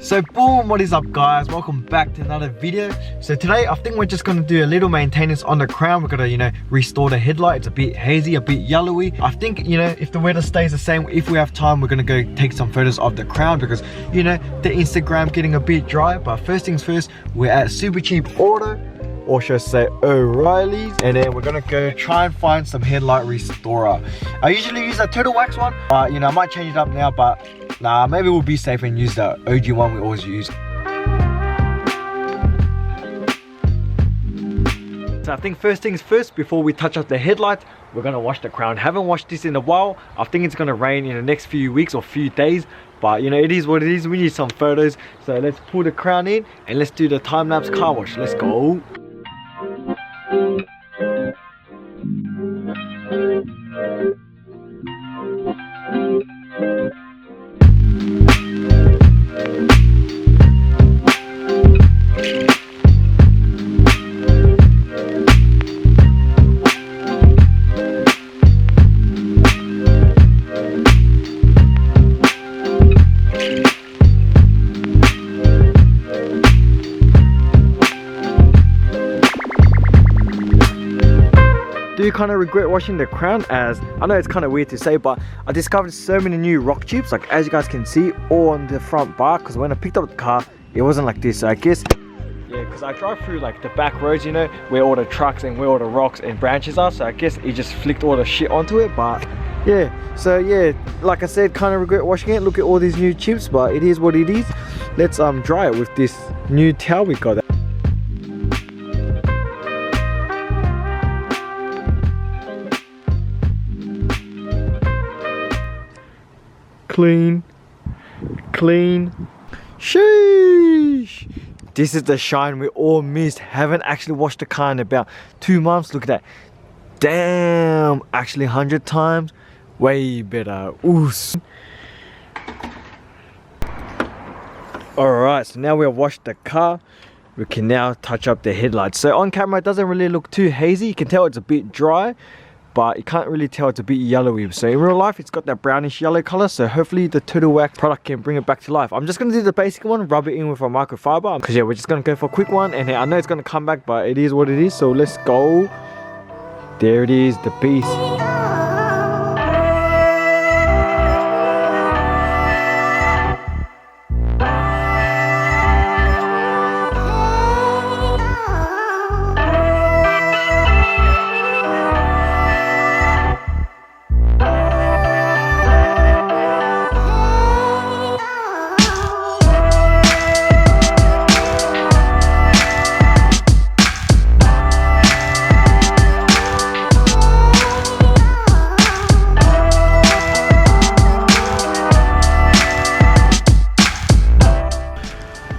So boom, what is up guys, welcome back to another video. So today I think we're just going to do a little maintenance on the Crown. We're going to restore the headlight. It's a bit hazy, a bit yellowy. I think if the weather stays the same, if we have time, we're going to go take some photos of the Crown, because the Instagram getting a bit dry. But first things first, we're at Super Cheap Auto, or should I say O'Reilly's, and then we're gonna go try and find some headlight restorer. I usually use a turtle wax one, but I might change it up now, but nah, maybe we'll be safe and use the OG one we always use. So I think first things first, before we touch up the headlight, we're gonna wash the Crown. Haven't washed this in a while. I think it's gonna rain in the next few weeks or few days, but it is what it is. We need some photos, so let's pull the Crown in and let's do the time-lapse car wash. Let's go. Do you kind of regret washing the Crown? As I know it's kind of weird to say, but I discovered so many new rock tubes, like as you guys can see, all on the front bar, because when I picked up the car it wasn't like this. So I guess because I drive through like the back roads, where all the trucks and where all the rocks and branches are, so I guess it just flicked all the shit onto it. But so like I said, kind of regret washing it. Look at all these new tubes, but it is what it is. Let's dry it with this new towel we got. Clean. Sheesh. This is the shine we all missed. Haven't actually washed the car in about 2 months. Look at that. Damn, actually 100 times way better. Oos. Alright, so now we have washed the car, we can now touch up the headlights. So on camera it doesn't really look too hazy. You can tell it's a bit dry, but you can't really tell it's a bit yellowy. So in real life it's got that brownish yellow color, so hopefully the turtle wax product can bring it back to life. I'm just going to do the basic one, rub it in with a microfiber, because we're just going to go for a quick one, and I know it's going to come back, but it is what it is. So let's go. There it is, the piece.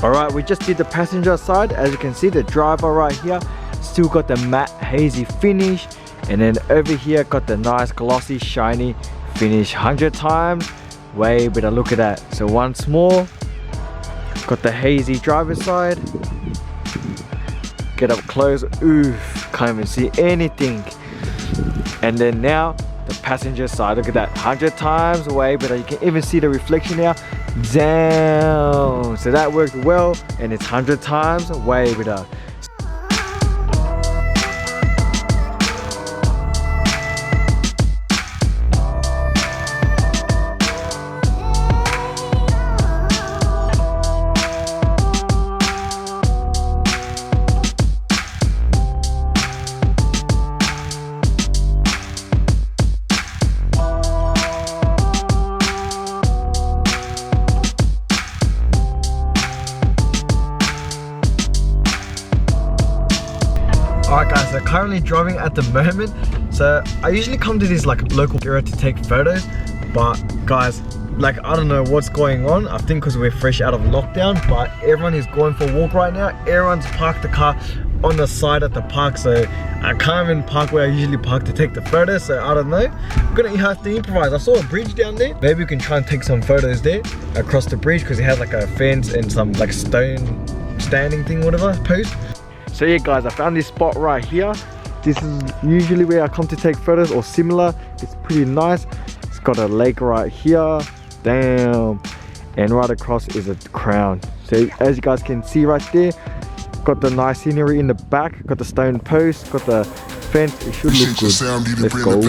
Alright, we just did the passenger side. As you can see, the driver right here still got the matte hazy finish, and then over here got the nice glossy shiny finish. 100 times way better. Look at that. So once more, got the hazy driver side. Get up close. Oof, can't even see anything. And then now the passenger side, look at that. 100 times way better. You can even see the reflection now. Damn, so that worked well, and it's 100 times way better. Alright guys, so currently driving at the moment. So I usually come to this like local area to take photos, but guys, like, I don't know what's going on. I think because we're fresh out of lockdown, but everyone is going for a walk right now. Everyone's parked the car on the side of the park, so I can't even park where I usually park to take the photos, so I don't know. I'm gonna have to improvise. I saw a bridge down there. Maybe we can try and take some photos there across the bridge, because it has like a fence and some like stone standing thing, whatever, post. So yeah guys, I found this spot right here. This is usually where I come to take photos or similar. It's pretty nice. It's got a lake right here. Damn. And right across is a Crown. So as you guys can see right there, got the nice scenery in the back, got the stone post, got the fence. It should look good. Let's go.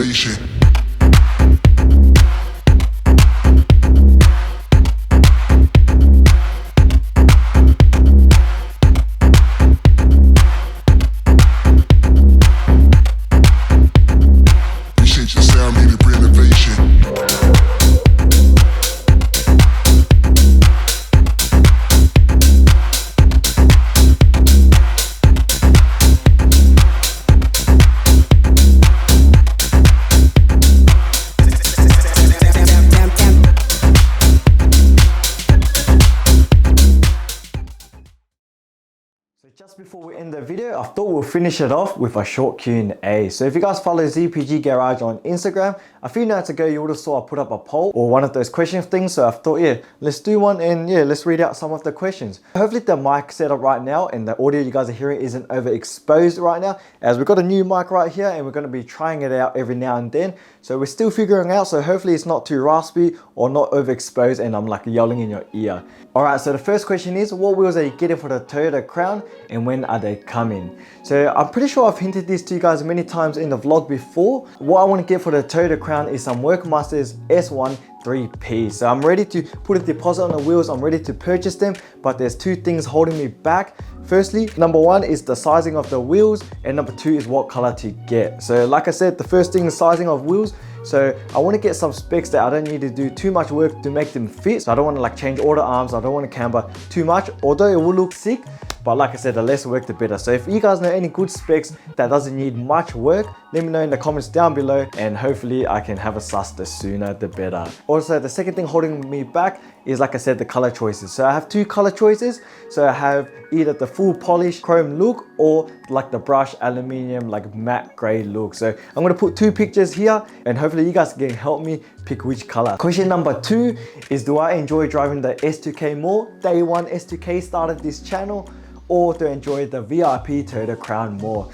Just before we end the video, I thought we'll finish it off with a short Q&A. So if you guys follow ZPG Garage on Instagram, a few nights ago you would have saw I put up a poll or one of those question things. So I thought, yeah, let's do one, and yeah, let's read out some of the questions. Hopefully the mic setup right now and the audio you guys are hearing isn't overexposed right now, as we've got a new mic right here and we're going to be trying it out every now and then. So we're still figuring out, so hopefully it's not too raspy or not overexposed and I'm like yelling in your ear. Alright, so the first question is, what wheels are you getting for the Toyota Crown and when are they coming? So I'm pretty sure I've hinted this to you guys many times in the vlog before. What I want to get for the Toyota Crown is some Workmasters S1 3P. So I'm ready to put a deposit on the wheels, I'm ready to purchase them, but there's two things holding me back. Firstly, number one is the sizing of the wheels, and number two is what color to get. So like I said, the first thing is sizing of wheels. So I want to get some specs that I don't need to do too much work to make them fit. So I don't want to like change all the arms, I don't want to camber too much, although it will look sick. But like I said, the less work the better. So if you guys know any good specs that doesn't need much work, let me know in the comments down below, and hopefully I can have a sus the sooner the better. Also, the second thing holding me back is, like I said, the color choices. So I have two color choices. So I have either the full polish chrome look or like the brush aluminium like matte gray look. So I'm going to put two pictures here and hopefully you guys can help me pick which color. Question number two is, do I enjoy driving the S2K more? Day one S2K started this channel, or to enjoy the VIP Toyota Crown more?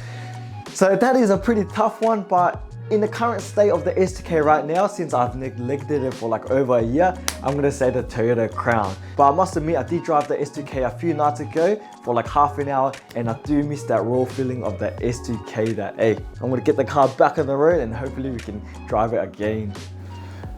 So that is a pretty tough one, but in the current state of the S2K right now, since I've neglected it for like over a year, I'm gonna say the Toyota Crown. But I must admit, I did drive the S2K a few nights ago for like half an hour, and I do miss that raw feeling of the S2K that, hey, I'm gonna get the car back on the road and hopefully we can drive it again.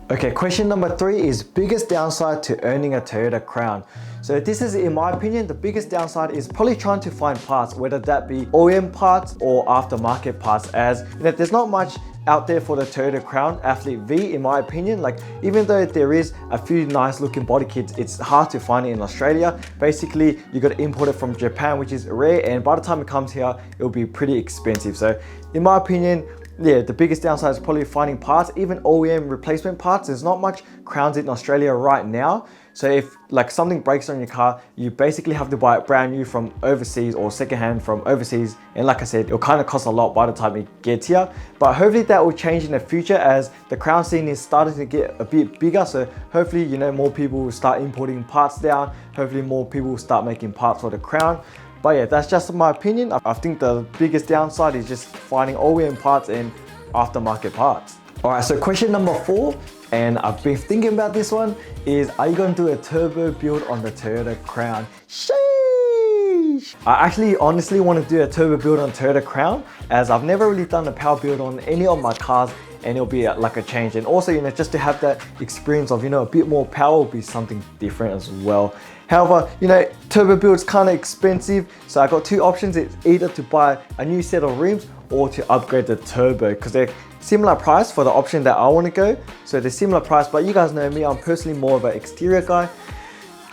Okay, question number three is biggest downside to owning a Toyota Crown. So this is, in my opinion, the biggest downside is probably trying to find parts, whether that be OEM parts or aftermarket parts, as you know, there's not much out there for the Toyota Crown Athlete V, in my opinion. Like, even though there is a few nice looking body kits, it's hard to find it in Australia. Basically, you got to import it from Japan, which is rare, and by the time it comes here, it'll be pretty expensive. So in my opinion, yeah, the biggest downside is probably finding parts, even OEM replacement parts. There's not much Crowns in Australia right now. So if like something breaks on your car, you basically have to buy it brand new from overseas or secondhand from overseas. And like I said, it'll kind of cost a lot by the time it gets here. But hopefully that will change in the future, as the Crown scene is starting to get a bit bigger. So hopefully, you know, more people will start importing parts down. Hopefully more people will start making parts for the Crown. But yeah, that's just my opinion. I think the biggest downside is just finding OEM parts and aftermarket parts. All right, so question number four, and I've been thinking about this one, is are you going to do a turbo build on the Toyota Crown? Sheesh! I actually honestly want to do a turbo build on Toyota Crown, as I've never really done a power build on any of my cars, and it'll be like a change. And also, you know, just to have that experience of, you know, a bit more power will be something different as well. However, you know, turbo build's kind of expensive, so I got two options. It's either to buy a new set of rims or to upgrade the turbo, because they're similar price for the option that I want to go. So they're similar price, but you guys know me, I'm personally more of an exterior guy.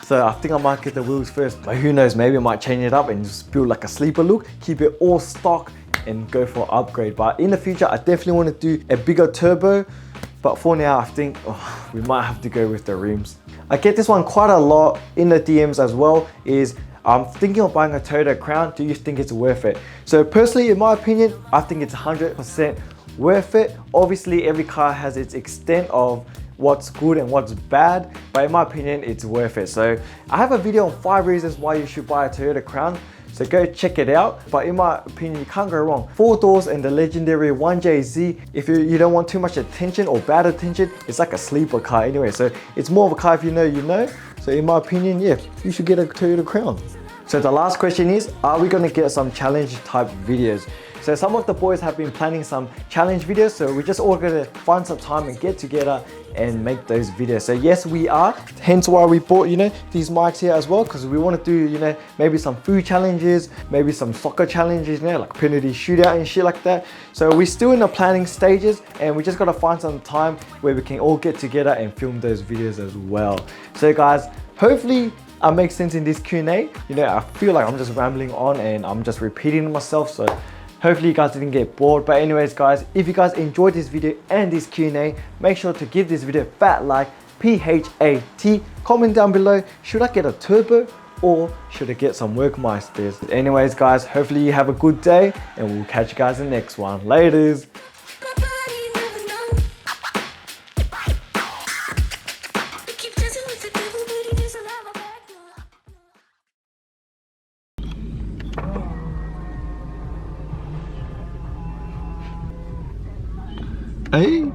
So I think I might get the wheels first, but who knows, maybe I might change it up and just build like a sleeper look, keep it all stock and go for upgrade. But in the future, I definitely want to do a bigger turbo. but for now I think we might have to go with the rims. I get this one quite a lot in the DMs as well, is I'm thinking of buying a Toyota Crown, do you think it's worth it? So personally, in my opinion, I think it's 100% worth it. Obviously every car has its extent of what's good and what's bad, but in my opinion it's worth it. So I have a video on 5 reasons why you should buy a Toyota Crown, so go check it out. But in my opinion, you can't go wrong. 4 doors and the legendary 1JZ. If you don't want too much attention or bad attention, it's like a sleeper car anyway. So it's more of a car, if you know, you know. So in my opinion, yeah, you should get a Toyota Crown. So the last question is, are we gonna get some challenge type videos? So some of the boys have been planning some challenge videos, so we're just all gonna find some time and get together and make those videos. So yes, we are, hence why we bought, you know, these mics here as well, because we want to do, you know, maybe some food challenges, maybe some soccer challenges, you know, like penalty shootout and shit like that. So we're still in the planning stages, and we just gotta find some time where we can all get together and film those videos as well. So guys, hopefully I make sense in this Q&A. You know, I feel like I'm just rambling on and I'm just repeating myself, so hopefully you guys didn't get bored. But anyways guys, if you guys enjoyed this video and this Q&A, make sure to give this video a fat like, PHAT. Comment down below, should I get a turbo or should I get some Workmeisters? Anyways guys, hopefully you have a good day and we'll catch you guys in the next one. Laters. Hey.